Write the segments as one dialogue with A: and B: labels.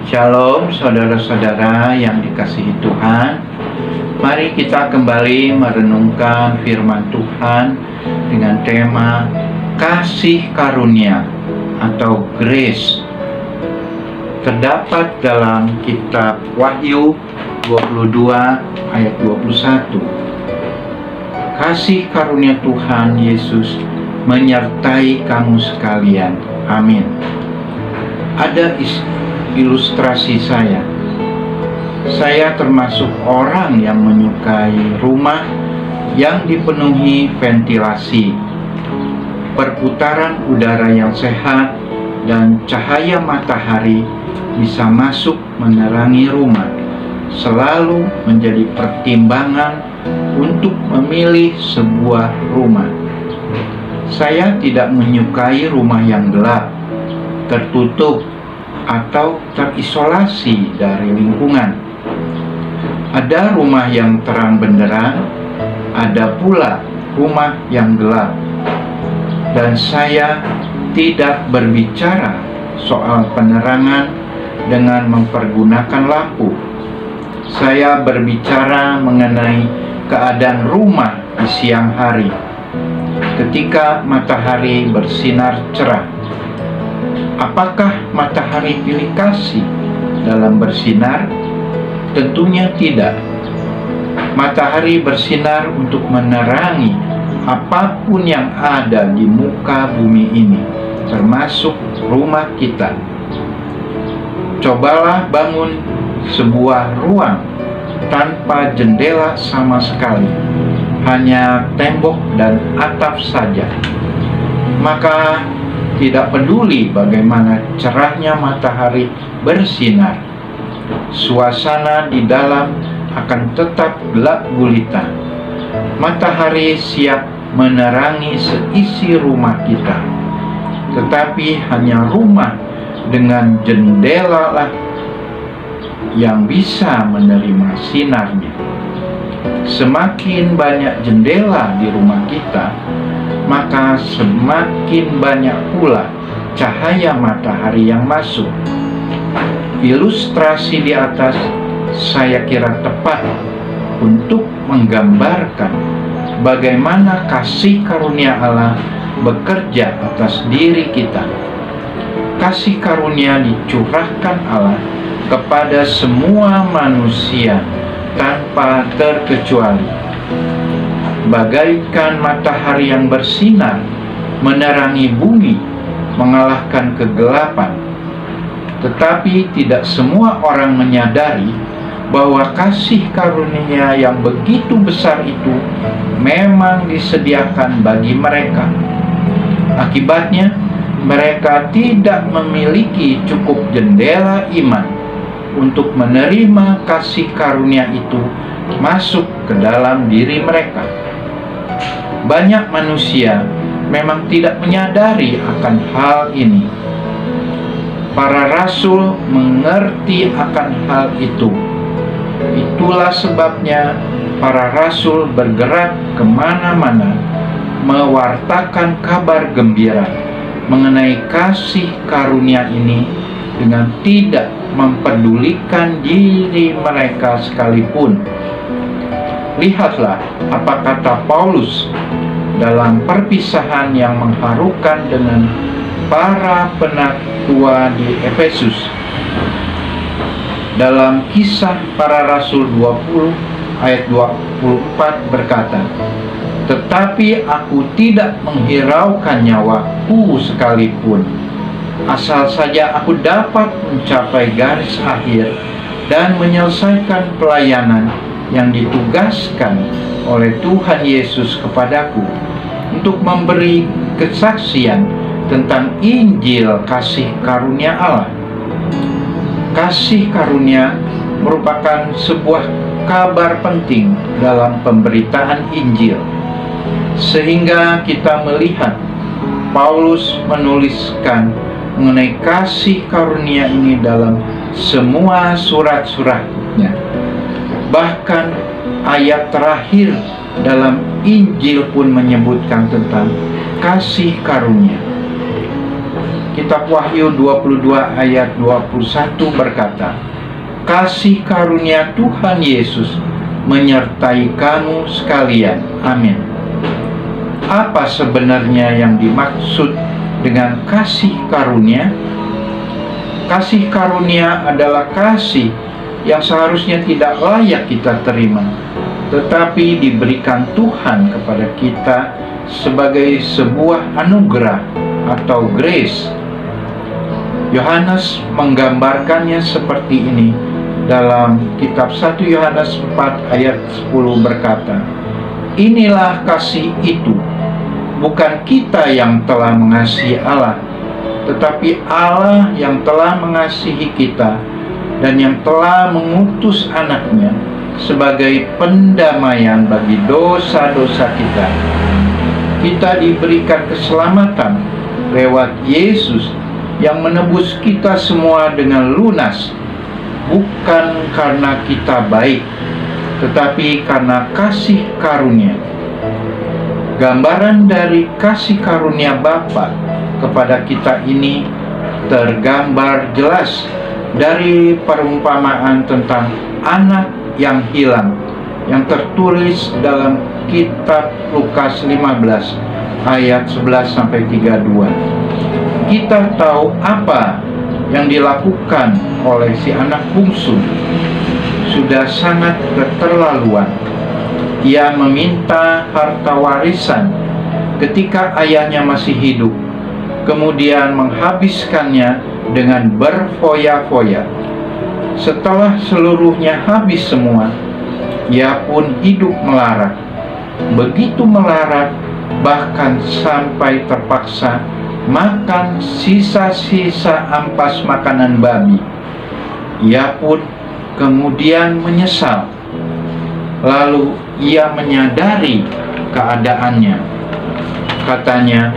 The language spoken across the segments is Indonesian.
A: Shalom saudara-saudara yang dikasihi Tuhan. Mari kita kembali merenungkan firman Tuhan dengan tema kasih karunia atau grace. Terdapat dalam kitab Wahyu 22 ayat 21. Kasih karunia Tuhan Yesus menyertai kamu sekalian. Amin. Ada ilustrasi saya termasuk orang yang menyukai rumah yang dipenuhi ventilasi, perputaran udara yang sehat, dan cahaya matahari bisa masuk menerangi rumah. Selalu menjadi pertimbangan untuk memilih sebuah rumah. Saya tidak menyukai rumah yang gelap, tertutup, atau terisolasi dari lingkungan. Ada rumah yang terang benderang, ada pula rumah yang gelap. Dan saya tidak berbicara soal penerangan dengan mempergunakan lampu. Saya berbicara mengenai keadaan rumah di siang hari, ketika matahari bersinar cerah. Apakah matahari pilih kasih dalam bersinar? Tentunya tidak. Matahari bersinar untuk menerangi apapun yang ada di muka bumi ini, termasuk rumah kita. Cobalah bangun sebuah ruang tanpa jendela sama sekali, hanya tembok dan atap saja. Maka tidak peduli bagaimana cerahnya matahari bersinar, suasana di dalam akan tetap gelap gulita. Matahari siap menerangi seisi rumah kita, tetapi hanya rumah dengan jendela lah yang bisa menerima sinarnya. Semakin banyak jendela di rumah kita, maka semakin banyak pula cahaya matahari yang masuk. Ilustrasi di atas saya kira tepat untuk menggambarkan bagaimana kasih karunia Allah bekerja atas diri kita. Kasih karunia dicurahkan Allah kepada semua manusia tanpa terkecuali. Bagaikan matahari yang bersinar menerangi bumi, mengalahkan kegelapan. Tetapi tidak semua orang menyadari bahwa kasih karunia yang begitu besar itu memang disediakan bagi mereka. Akibatnya, mereka tidak memiliki cukup jendela iman untuk menerima kasih karunia itu masuk ke dalam diri mereka. Banyak manusia memang tidak menyadari akan hal ini. Para rasul mengerti akan hal itu. Itulah sebabnya para rasul bergerak kemana-mana, mewartakan kabar gembira mengenai kasih karunia ini dengan tidak mempedulikan diri mereka sekalipun. Lihatlah apa kata Paulus dalam perpisahan yang mengharukan dengan para penatua di Efesus. Dalam Kisah Para Rasul 20 ayat 24 berkata, "Tetapi aku tidak menghiraukan nyawaku sekalipun, asal saja aku dapat mencapai garis akhir dan menyelesaikan pelayanan yang ditugaskan oleh Tuhan Yesus kepadaku untuk memberi kesaksian tentang Injil kasih karunia Allah." Kasih karunia merupakan sebuah kabar penting dalam pemberitaan Injil, sehingga kita melihat Paulus menuliskan mengenai kasih karunia ini dalam semua surat-suratnya. Bahkan ayat terakhir dalam Injil pun menyebutkan tentang kasih karunia. Kitab Wahyu 22 ayat 21 berkata, "Kasih karunia Tuhan Yesus menyertai kamu sekalian. Amin." Apa sebenarnya yang dimaksud dengan kasih karunia? Kasih karunia adalah kasih yang seharusnya tidak layak kita terima, tetapi diberikan Tuhan kepada kita sebagai sebuah anugerah atau grace. Yohanes menggambarkannya seperti ini dalam kitab 1 Yohanes 4 ayat 10 berkata, "Inilah kasih itu, bukan kita yang telah mengasihi Allah, tetapi Allah yang telah mengasihi kita dan yang telah mengutus anaknya sebagai pendamaian bagi dosa-dosa kita." Kita diberikan keselamatan lewat Yesus yang menebus kita semua dengan lunas, bukan karena kita baik, tetapi karena kasih karunia. Gambaran dari kasih karunia Bapa kepada kita ini tergambar jelas dari perumpamaan tentang anak yang hilang yang tertulis dalam kitab Lukas 15 ayat 11-32. Kita tahu apa yang dilakukan oleh si anak bungsu. Sudah sangat keterlaluan. Ia meminta harta warisan ketika ayahnya masih hidup, kemudian menghabiskannya dengan berfoya-foya. Setelah seluruhnya habis semua, ia pun hidup melarat. Begitu melarat, bahkan sampai terpaksa makan sisa-sisa ampas makanan babi. Ia pun kemudian menyesal. Lalu ia menyadari keadaannya. Katanya,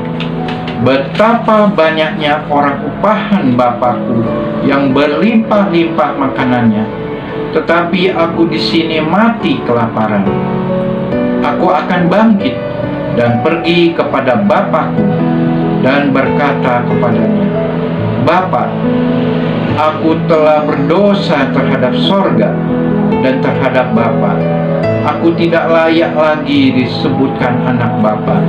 A: "Betapa banyaknya orang upahan Bapakku yang berlimpah-limpah makanannya, tetapi aku di sini mati kelaparan. Aku akan bangkit dan pergi kepada Bapakku dan berkata kepadanya, Bapa, aku telah berdosa terhadap sorga dan terhadap Bapa. Aku tidak layak lagi disebutkan anak Bapa.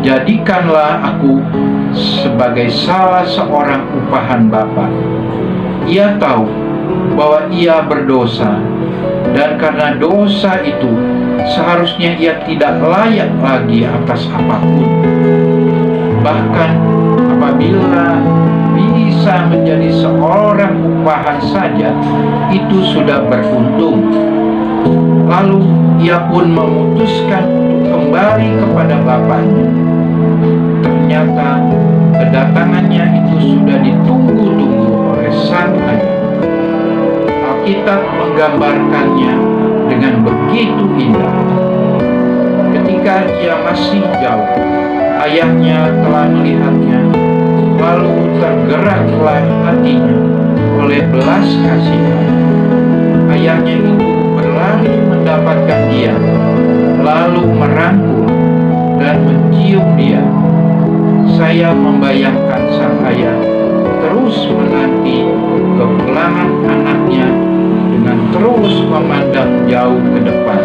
A: Jadikanlah aku sebagai salah seorang upahan Bapa." Ia tahu bahwa ia berdosa, dan karena dosa itu seharusnya ia tidak layak lagi atas apapun. Bahkan apabila bisa menjadi seorang upahan saja, itu sudah beruntung. Lalu ia pun memutuskan untuk kembali kepada bapaknya. Ternyata kedatangannya itu sudah ditunggu-tunggu oleh sang ayah. Alkitab menggambarkannya dengan begitu indah. Ketika ia masih jauh, ayahnya telah melihatnya, lalu tergeraklah hatinya oleh belas kasihan. Ayahnya itu berlari mendapatkan dia, lalu merangkul dan mencium dia. Saya membayangkan sang ayah terus menanti kepulangan anaknya dengan terus memandang jauh ke depan.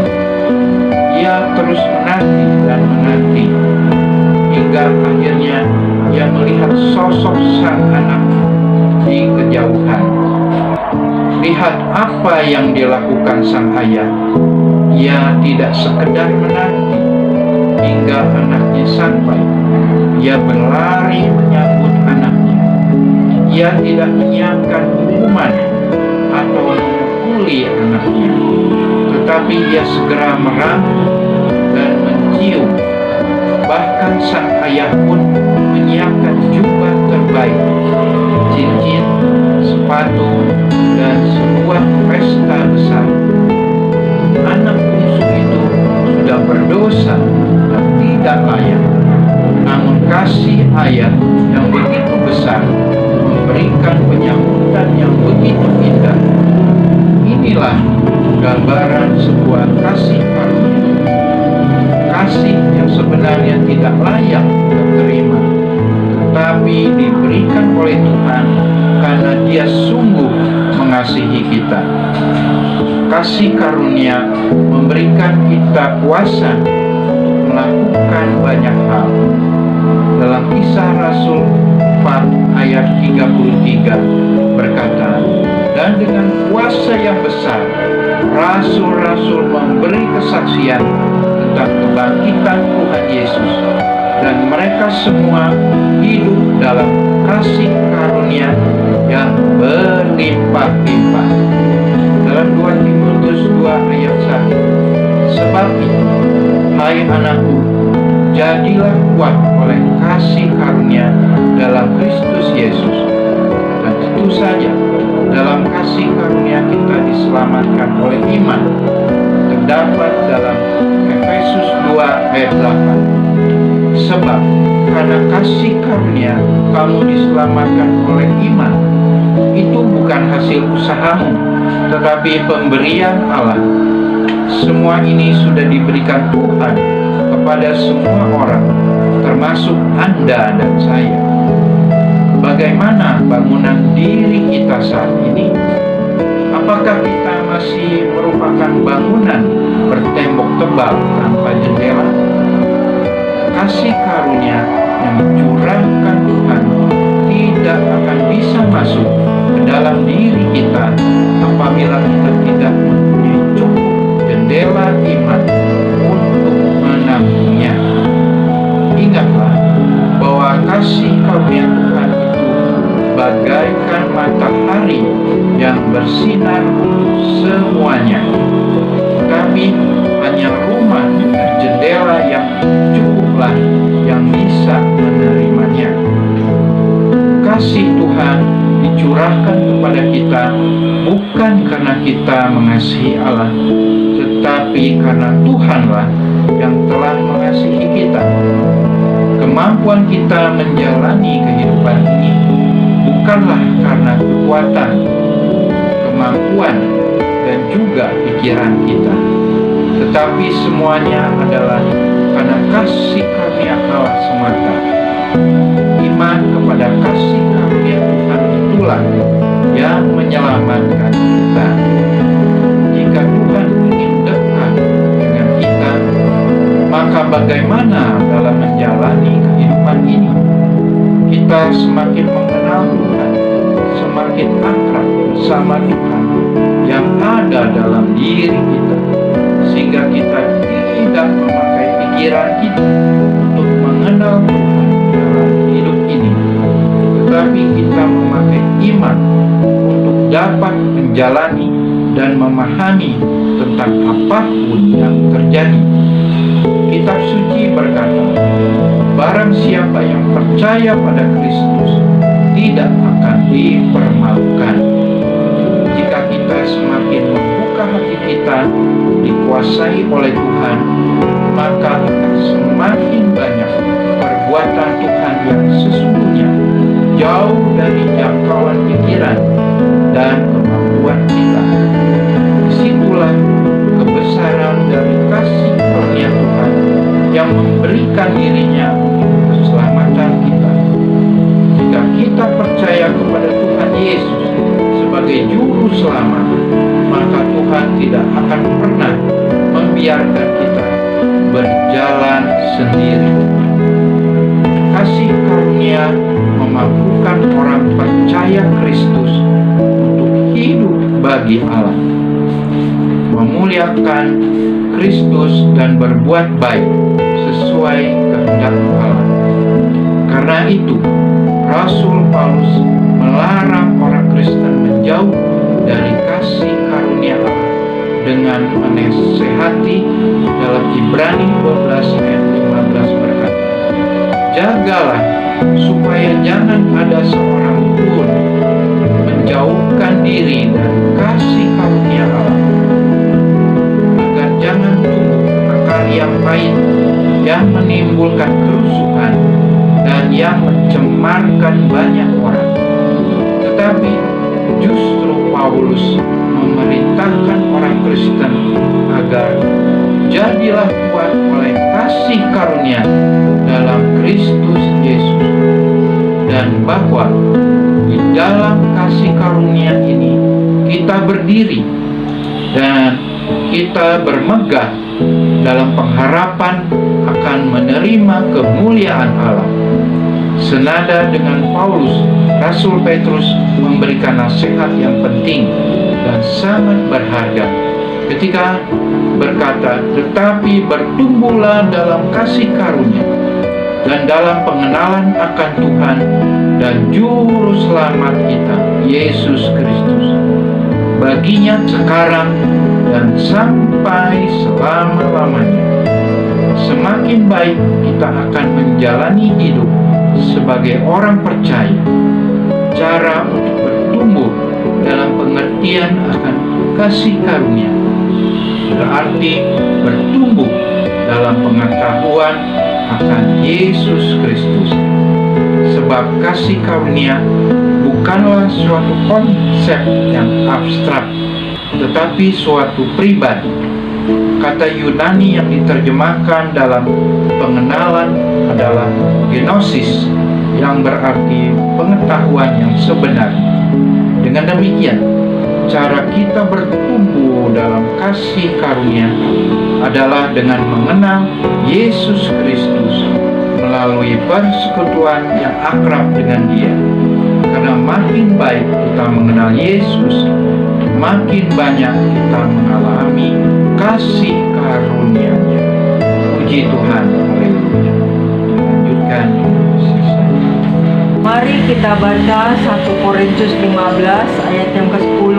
A: Ia terus menanti dan menanti, hingga akhirnya ia melihat sosok sang anak di kejauhan. Lihat apa yang dilakukan sang ayah. Ia tidak sekedar menanti hingga anaknya sampai. Ia berlari menyambut anaknya. Ia tidak menyiapkan hukuman atau memukuli anaknya, tetapi ia segera merangkul dan mencium. Bahkan sang ayah pun menyiapkan jubah terbaik, cincin, sepatu, dan sebuah pesta besar. Anak bungsu itu sudah berdosa dan tidak layak. Namun kasih ayah yang begitu besar memberikan penyambutan yang begitu indah. Inilah gambaran sebuah kasih karunia. Kasih yang sebenarnya tidak layak diterima, tetapi diberikan oleh Tuhan karena Dia sungguh mengasihi kita. Kasih karunia memberikan kita kuasa untuk melakukan banyak hal. Dalam Kisah Rasul 4 ayat 33 berkata, "Dan dengan kuasa yang besar, rasul-rasul memberi kesaksian tentang kebangkitan Tuhan Yesus, dan mereka semua hidup dalam kasih karunia yang berlimpah-limpah." Dalam 2 Timotius 2 ayat 1, "Sebab itu, hai anakku, jadilah kuat oleh kasih karunia dalam Kristus Yesus." Dan tentu saja, dalam kasih karunia kita diselamatkan oleh iman. Terdapat dalam Efesus 2 ayat 8. "Sebab karena kasih karunia kamu diselamatkan oleh iman. Itu bukan hasil usahamu, tetapi pemberian Allah. Semua ini sudah diberikan Tuhan kepada semua orang, termasuk Anda dan saya." Bagaimana bangunan diri kita saat ini? Apakah kita masih merupakan bangunan bertembok tebal tanpa jendela? Kasih karunia yang dicurahkan Tuhan tidak akan bisa masuk ke dalam diri kita apabila kita tidak mempunyai cukup jendela iman untuk menampungnya. Ingatlah bahwa kasih karunia Tuhan itu bagaikan matahari yang bersinar untuk semuanya. Tapi hanya rumah dengan jendela yang cukuplah yang bisa menerimanya. Kasih Tuhan dicurahkan kepada kita bukan karena kita mengasihi Allah, tetapi karena Tuhanlah yang telah mengasihi kita. Kemampuan kita menjalani kehidupan ini bukanlah karena kekuatan, kemampuan, dan juga pikiran kita, tetapi semuanya adalah karena kasih karunia Allah semata. Iman kepada kasih karunia Tuhan itulah yang menyelamatkan kita. Jika Tuhan ingin dekat dengan kita, maka bagaimana dalam menjalani kehidupan ini? Kita semakin mengenal Tuhan, semakin akrab bersama Tuhan yang ada dalam diri kita, sehingga kita tidak memakai pikiran kita untuk mengenal Tuhan dalam hidup ini, tetapi kita memakai iman untuk dapat menjalani dan memahami tentang apapun yang terjadi. Kitab suci berkata, "Barang siapa yang percaya pada Kristus tidak akan dipermalukan." Jika kita semakin membuka hati kita dikuasai oleh Tuhan, maka akan semakin banyak perbuatan Tuhan yang sesungguhnya jauh dari jangkauan pikiran dan kemampuan kita. Disitulah kebesaran dari kasih karunia Tuhan yang memberikan dirinya untuk keselamatan kita. Jika kita percaya kepada Tuhan Yesus sebagai juru selamat, maka Tuhan tidak akan pernah membiarkan kita berjalan sendiri. Kasih karunia memampukan orang percaya Kristus untuk hidup bagi Allah, memuliakan Kristus dan berbuat baik sesuai kehendak Allah. Karena itu, Rasul Paulus melarang orang Kristen menjauh dari kasih karunia Allah dengan menasehati dalam Ibrani 12 ayat 15 berkata, "Jagalah supaya jangan ada seorang pun menjauhkan diri dari kasih karunia Allah, agar jangan tumbuh akar yang pahit yang menimbulkan kerusuhan dan yang mencemarkan banyak orang." Tetapi justru Paulus memerintahkan orang Kristen agar jadilah kuat oleh kasih karunia dalam Kristus Yesus. dan bahwa di dalam kasih karunia ini kita berdiri dan kita bermegah dalam pengharapan akan menerima kemuliaan Allah. Senada dengan Paulus, Rasul Petrus memberikan nasihat yang penting dan sangat berharga ketika berkata, "Tetapi bertumbuhlah dalam kasih karunia dan dalam pengenalan akan Tuhan dan Juru Selamat kita, Yesus Kristus. Baginya sekarang dan sampai selama-lamanya." Semakin baik kita akan menjalani hidup sebagai orang percaya. Cara untuk bertumbuh dalam pengertian akan kasih karunia berarti bertumbuh dalam pengetahuan akan Yesus Kristus. Sebab kasih karunia bukanlah suatu konsep yang abstrak, tetapi suatu pribadi. Kata Yunani yang diterjemahkan dalam pengenalan adalah gnosis, yang berarti pengetahuan yang sebenarnya. Dengan demikian, cara kita bertumbuh dalam kasih karunia adalah dengan mengenal Yesus Kristus melalui persekutuan yang akrab dengan Dia. Karena makin baik kita mengenal Yesus, makin banyak kita mengalami kasih karunia-Nya. Puji Tuhan, haleluya. Dilanjutkan.
B: Mari kita baca 1 Korintus 15 ayat yang ke-10.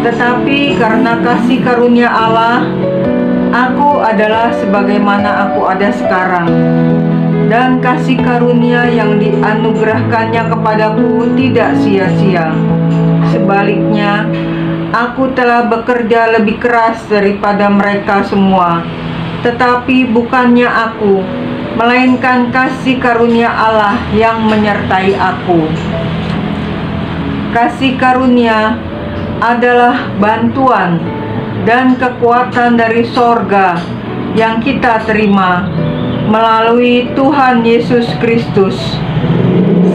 B: Tetapi karena kasih karunia Allah, aku adalah sebagaimana aku ada sekarang. Dan kasih karunia yang dianugerahkannya kepadaku tidak sia-sia. Sebaliknya, aku telah bekerja lebih keras daripada mereka semua. Tetapi bukannya aku, melainkan kasih karunia Allah yang menyertai aku. Kasih karunia adalah bantuan dan kekuatan dari sorga yang kita terima melalui Tuhan Yesus Kristus.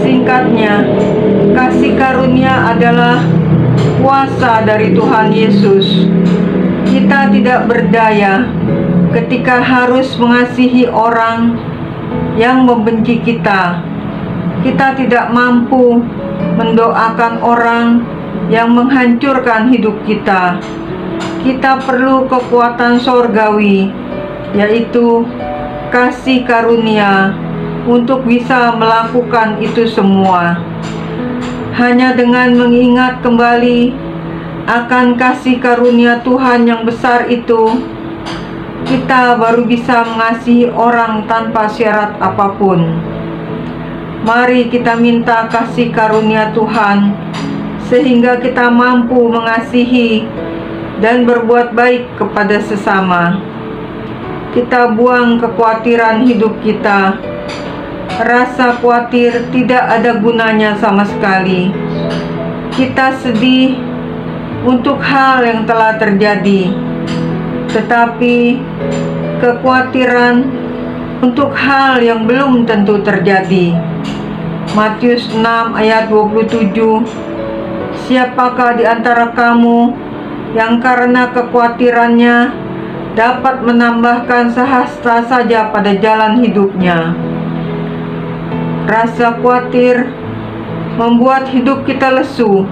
B: Singkatnya, kasih karunia adalah kuasa dari Tuhan Yesus. Kita tidak berdaya ketika harus mengasihi orang yang membenci kita. Kita tidak mampu mendoakan orang yang menghancurkan hidup kita. Kita perlu kekuatan sorgawi, yaitu kasih karunia, untuk bisa melakukan itu semua. Hanya dengan mengingat kembali akan kasih karunia Tuhan yang besar itu, kita baru bisa mengasihi orang tanpa syarat apapun. Mari kita minta kasih karunia Tuhan sehingga kita mampu mengasihi dan berbuat baik kepada sesama. Kita buang kekhawatiran hidup kita. Rasa khawatir tidak ada gunanya sama sekali. Kita sedih untuk hal yang telah terjadi, tetapi kekhawatiran untuk hal yang belum tentu terjadi. Matius 6 ayat 27. Siapakah di antara kamu yang karena kekhawatirannya dapat menambahkan sehasta saja pada jalan hidupnya? Rasa khawatir membuat hidup kita lesu.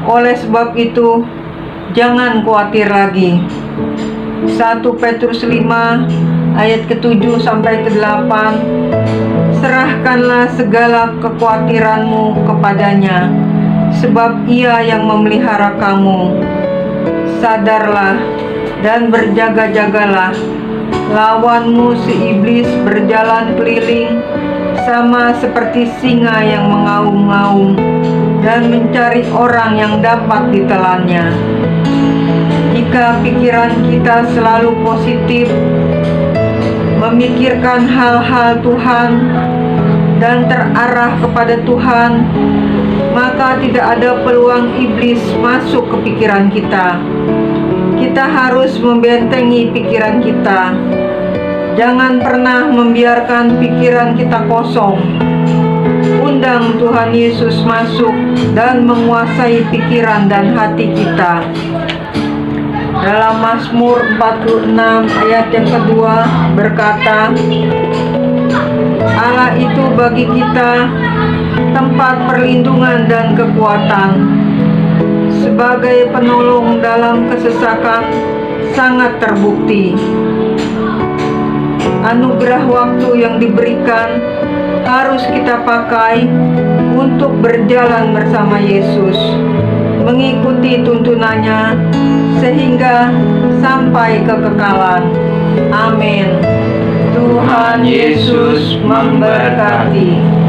B: Oleh sebab itu, jangan khawatir lagi. 1 Petrus 5 ayat ke-7 sampai ke-8. Serahkanlah segala kekhawatiranmu kepadanya, sebab Ia yang memelihara kamu. Sadarlah dan berjaga-jagalah. Lawanmu si iblis berjalan keliling sama seperti singa yang mengaum-ngaum dan mencari orang yang dapat ditelannya. Jika pikiran kita selalu positif, memikirkan hal-hal Tuhan dan terarah kepada Tuhan, maka tidak ada peluang iblis masuk ke pikiran kita. Kita harus membentengi pikiran kita. Jangan pernah membiarkan pikiran kita kosong. undang Tuhan Yesus masuk dan menguasai pikiran dan hati kita. Dalam Mazmur 46 ayat yang kedua berkata, Allah itu bagi kita tempat perlindungan dan kekuatan. Sebagai penolong dalam kesesakan sangat terbukti. Anugerah waktu yang diberikan harus kita pakai untuk berjalan bersama Yesus, mengikuti tuntunannya sehingga sampai kekekalan. Amin. Tuhan Yesus memberkati.